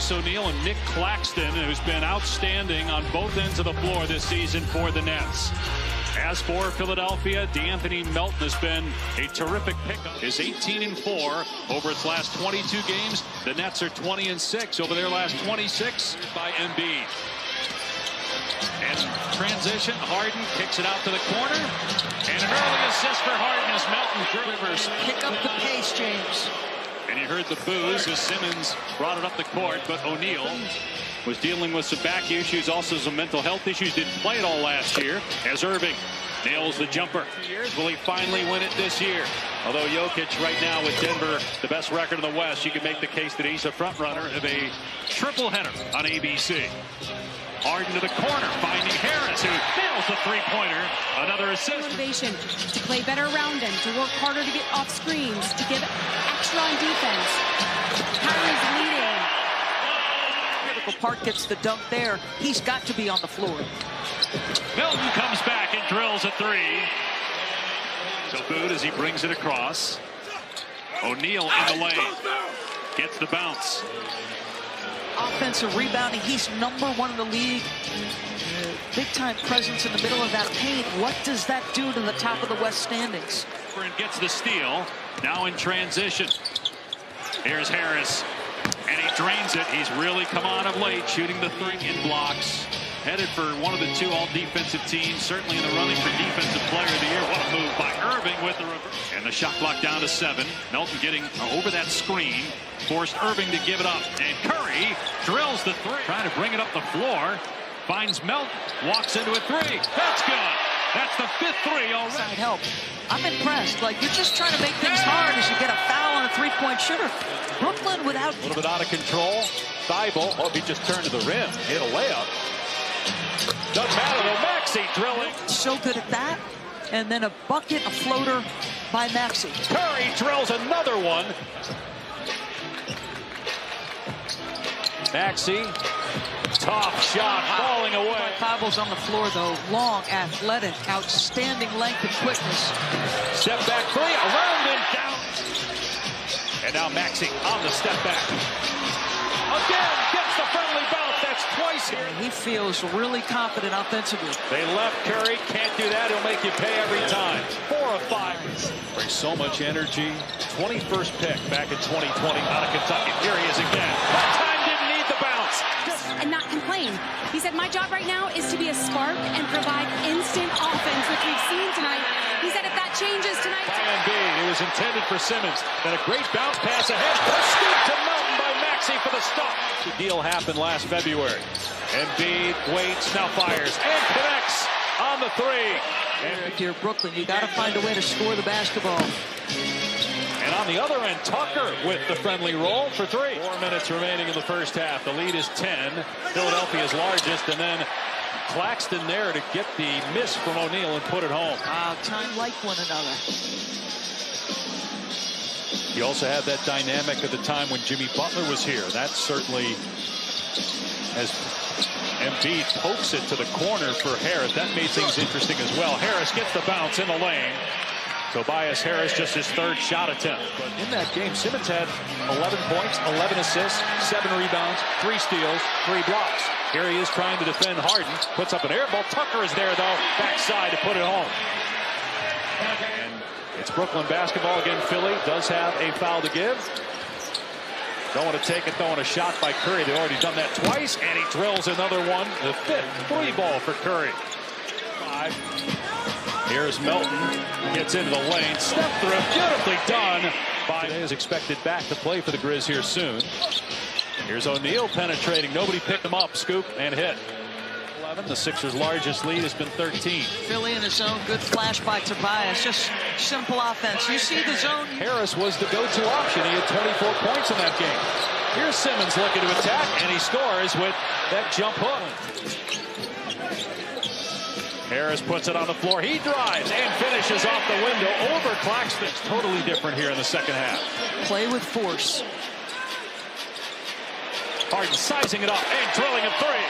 Royce O'Neale and Nick Claxton, who's been outstanding on both ends of the floor this season for the Nets. As for Philadelphia, De'Anthony Melton has been a terrific pickup. Is 18-4 over its last 22 games. The Nets are 20-6 over their last 26 by Embiid. And transition, Harden kicks it out to the corner. And an early assist for Harden as Melton Rivers. Pick up the pace, James. And you heard the boos as Simmons brought it up the court, but O'Neale was dealing with some back issues, also some mental health issues. Didn't play it all last year as Irving nails the jumper. Will he finally win it this year? Although Jokic right now with Denver, the best record in the West, you can make the case that he's a front runner of a triple header on ABC. Harden to the corner, finding Harris, who nails the three-pointer. Another assist. Motivation to play better around him, to work harder to get off screens, to give extra on defense. Kyrie's leading. Critical part gets the dunk there. He's got to be on the floor. Melton comes back and drills a three. So Boot as he brings it across. O'Neale in the lane. Gets the bounce. Offensive rebounding, he's #1 in the league. Big time presence in the middle of that paint. What does that do to the top of the West standings? And gets the steal. Now in transition. Here's Harris. And he drains it. He's really come on of late, shooting the three in blocks. Headed for one of the two all-defensive teams, certainly in the running for Defensive Player of the Year. What a move by Irving with the reverse. And the shot clock down to 7. Melton getting over that screen. Forced Irving to give it up. And Curry drills the three. Trying to bring it up the floor. Finds Melton. Walks into a three. That's good. That's the 5th three already. Side help. I'm impressed. Like, you're just trying to make things hard as you get a foul on a three-point shooter. Brooklyn without... A little bit out of control. Thibault. Oh, he just turned to the rim. Hit a layup. Doesn't matter though. Maxey drilling. So good at that. And then a bucket, a floater by Maxey. Curry drills another one. Maxey. Tough shot falling away. Thibault's on the floor though. Long, athletic, outstanding length and quickness. Step back three. Around him. Down. And now Maxey on the step back. Again. Gets the friendly bounce. That's twice here. He feels really confident offensively. They left Curry. Can't do that. He'll make you pay every time. 4 of 5. Brings so much energy. 21st pick back in 2020 out of Kentucky. Here he is again. That time didn't need the bounce. And not complain. He said, my job right now is to be a spark and provide instant offense, which we've seen tonight. He said if that changes tonight... By Embiid, it was intended for Simmons. Then a great bounce pass ahead. A scoop to Melton by Maxey for the stop. The deal happened last February. Embiid waits, now fires, and connects on the three. And if you're Brooklyn, you got to find a way to score the basketball. And on the other end, Tucker with the friendly roll for 3. 4 minutes remaining in the first half. The lead is 10. Philadelphia's largest, and then Claxton there to get the miss from O'Neale and put it home. Time like one another. You also had that dynamic at the time when Jimmy Butler was here. That certainly, as Embiid pokes it to the corner for Harris, that made things interesting as well. Harris gets the bounce in the lane. Tobias Harris, just his 3rd shot attempt. But in that game, Simmons had 11 points, 11 assists, 7 rebounds, 3 steals, 3 blocks. Here he is trying to defend Harden. Puts up an air ball. Tucker is there, though, backside to put it home. And it's Brooklyn basketball again. Philly does have a foul to give. Don't want to take it, throwing a shot by Curry. They've already done that twice, and he drills another one. The 5th 3-ball for Curry. 5. Here's Melton, gets into the lane, step through, beautifully done. Today is expected back to play for the Grizz here soon. Here's O'Neale penetrating, nobody picked him up, scoop and hit. 11, the Sixers' largest lead has been 13. Philly in the zone, good flash by Tobias, just simple offense. You see the zone. Harris was the go-to option, he had 24 points in that game. Here's Simmons looking to attack, and he scores with that jump hook. Harris puts it on the floor. He drives and finishes off the window over Claxton. It's totally different here in the second half. Play with force. Harden sizing it up and drilling a three.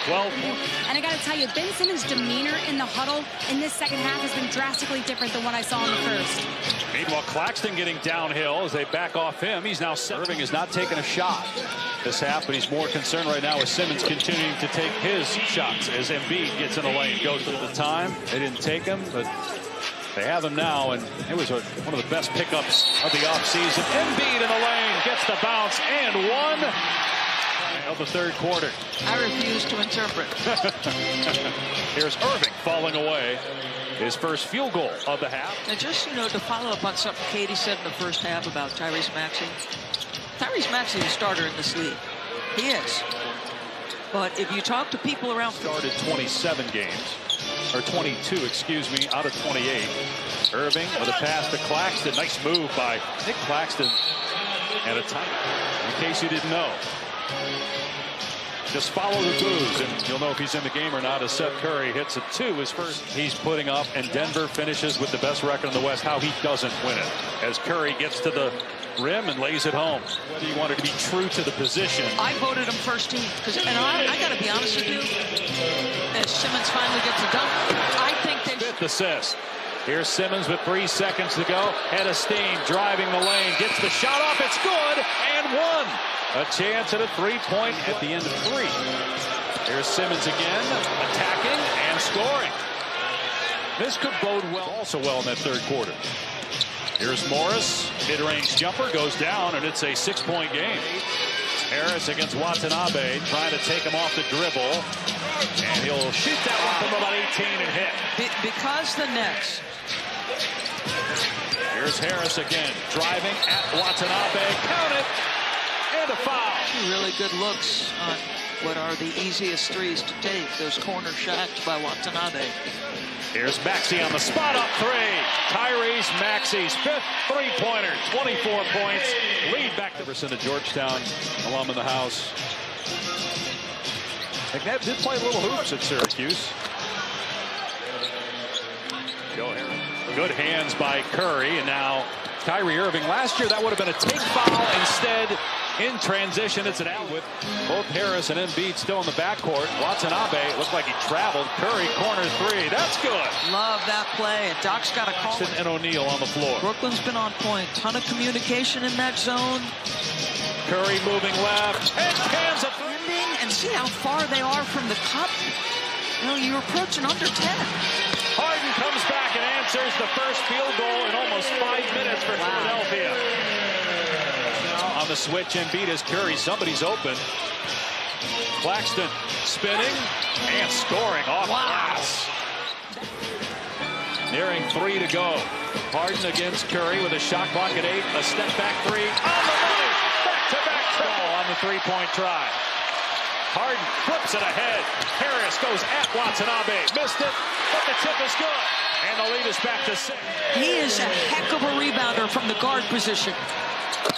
12 points. And I got to tell you, Ben Simmons' demeanor in the huddle in this second half has been drastically different than what I saw in the first. Meanwhile, Claxton getting downhill as they back off him. He's now Irving has not taken a shot this half, but he's more concerned right now with Simmons continuing to take his shots as Embiid gets in the lane. Goes to the time. They didn't take him, but they have him now, and it was one of the best pickups of the offseason. Embiid in the lane, gets the bounce, and one of the third quarter. I refuse to interpret. Here's Irving falling away. His first field goal of the half. And just, to follow up on something Katie said in the first half about Tyrese Maxey. Tyrese Maxey is a starter in this league. He is. But if you talk to people around... Started 27 games. Or 22, excuse me, out of 28. Irving with a pass to Claxton. Nice move by Nick Claxton. And a time. In case you didn't know. Just follow the booze, and you'll know if he's in the game or not as Seth Curry hits a 2, his first he's putting up, and Denver finishes with the best record in the West. How he doesn't win it as Curry gets to the rim and lays it home. Whether you wanted to be true to the position. I voted him first team, and I got to be honest with you, as Simmons finally gets a dunk, I think they... Fifth assist. Here's Simmons with 3 seconds to go. Head of steam, driving the lane, gets the shot off, it's good, and one. A chance at a three-point at the end of 3. Here's Simmons again, attacking and scoring. This could bode well, also well in that third quarter. Here's Morris, mid-range jumper goes down, and it's a 6-point game. Harris against Watanabe, trying to take him off the dribble, and he'll shoot that one from about 18 and hit. Because the Nets. Here's Harris again, driving at Watanabe, count it. And a foul. Really good looks on what are the easiest threes to take, those corner shots by Watanabe. Here's Maxey on the spot up 3. Tyrese Maxey's 5th three-pointer, 24 points. Lead back to Everson, a Georgetown alum in the house. McNabb did play a little hoops at Syracuse. Joe Harris. Good hands by Curry, and now Kyrie Irving. Last year that would have been a take foul. Instead, in transition, it's an out with both Harris and Embiid still in the backcourt. Watanabe looked like he traveled. Curry corner 3. That's good. Love that play. And Doc's got a call. And O'Neal on the floor. Brooklyn's been on point. Ton of communication in that zone. Curry moving left. And cans a and see how far they are from the cup. You're approaching under 10. Harden comes back and answers the first field goal in almost 5 minutes for Philadelphia. Now on the switch, Embiid is Curry. Somebody's open. Claxton spinning and scoring off glass. Nearing 3 to go. Harden against Curry with a shot clock at 8. A step back 3 on the money. Back-to-back triple on the three-point try. Harden flips it ahead. Harris goes at Watanabe. Missed it, but the tip is good. And the lead is back to 6. He is a heck of a rebounder from the guard position.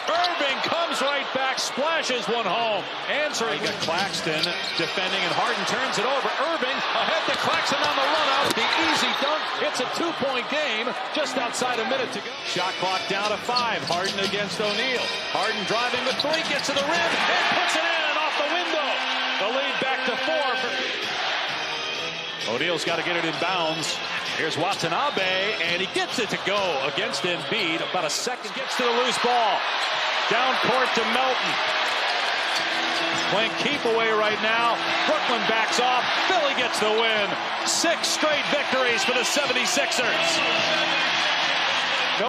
Irving comes right back, splashes one home. Answering Claxton defending, and Harden turns it over. Irving ahead to Claxton on the run out. The easy dunk. It's a 2-point game just outside a minute to go. Shot clock down to 5. Harden against O'Neal. Harden driving the 3, gets to the rim and puts it in off the window. The lead back to 4. O'Neal's got to get it in bounds. Here's Watanabe, and he gets it to go against Embiid. About a second, gets to the loose ball. Down court to Melton. Playing keep away right now. Brooklyn backs off. Philly gets the win. 6 straight victories for the 76ers.